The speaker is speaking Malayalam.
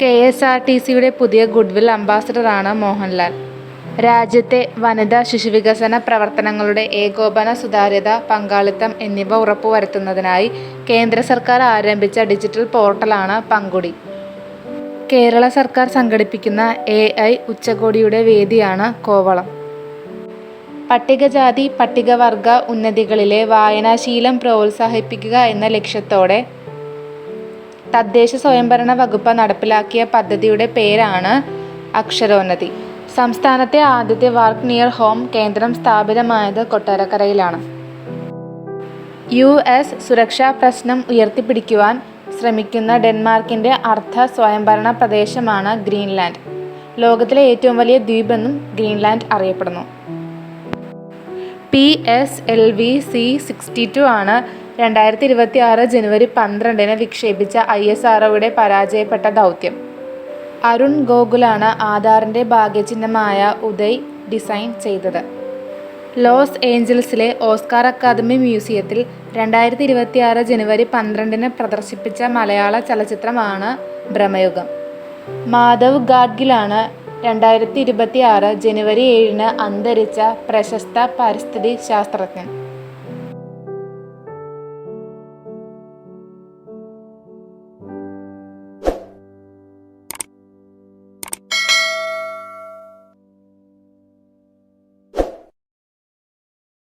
KSRTCയുടെ പുതിയ ഗുഡ്വിൽ അംബാസഡറാണ് മോഹൻലാൽ. രാജ്യത്തെ വനിതാ ശിശുവികസന പ്രവർത്തനങ്ങളുടെ ഏകോപന, സുതാര്യത, പങ്കാളിത്തം എന്നിവ ഉറപ്പുവരുത്തുന്നതിനായി കേന്ദ്ര സർക്കാർ ആരംഭിച്ച ഡിജിറ്റൽ പോർട്ടലാണ് പങ്കുടി. കേരള സർക്കാർ സംഘടിപ്പിക്കുന്ന AI ഉച്ചകോടിയുടെ വേദിയാണ് കോവളം. പട്ടികജാതി പട്ടികവർഗ ഉന്നതികളിലെ വായനാശീലം പ്രോത്സാഹിപ്പിക്കുക എന്ന ലക്ഷ്യത്തോടെ തദ്ദേശ സ്വയംഭരണ വകുപ്പ് നടപ്പിലാക്കിയ പദ്ധതിയുടെ പേരാണ് അക്ഷരോന്നതി. സംസ്ഥാനത്തെ ആദ്യത്തെ വർക്ക് നിയർ ഹോം കേന്ദ്രം സ്ഥാപിതമായത് കൊട്ടാരക്കരയിലാണ്. US സുരക്ഷാ പ്രശ്നം ഉയർത്തിപ്പിടിക്കുവാൻ ശ്രമിക്കുന്ന ഡെൻമാർക്കിൻ്റെ അർദ്ധ സ്വയംഭരണ പ്രദേശമാണ് ഗ്രീൻലാൻഡ്. ലോകത്തിലെ ഏറ്റവും വലിയ ദ്വീപെന്നും ഗ്രീൻലാൻഡ് അറിയപ്പെടുന്നു. PSLV C-62 ആണ് 2026 ജനുവരി 12 വിക്ഷേപിച്ച ISROയുടെ പരാജയപ്പെട്ട ദൗത്യം. അരുൺ ഗോകുലാണ് ആധാറിൻ്റെ ഭാഗ്യചിഹ്നമായ ഉദയ് ഡിസൈൻ ചെയ്തത്. ലോസ് ഏഞ്ചൽസിലെ ഓസ്കാർ അക്കാദമി മ്യൂസിയത്തിൽ 2026 ജനുവരി 12 പ്രദർശിപ്പിച്ച മലയാള ചലച്ചിത്രമാണ് ഭ്രമയുഗം. മാധവ് ഗാഡ്ഗിലാണ് 2026 ജനുവരി 7 അന്തരിച്ച പ്രശസ്ത പരിസ്ഥിതി ശാസ്ത്രജ്ഞൻ.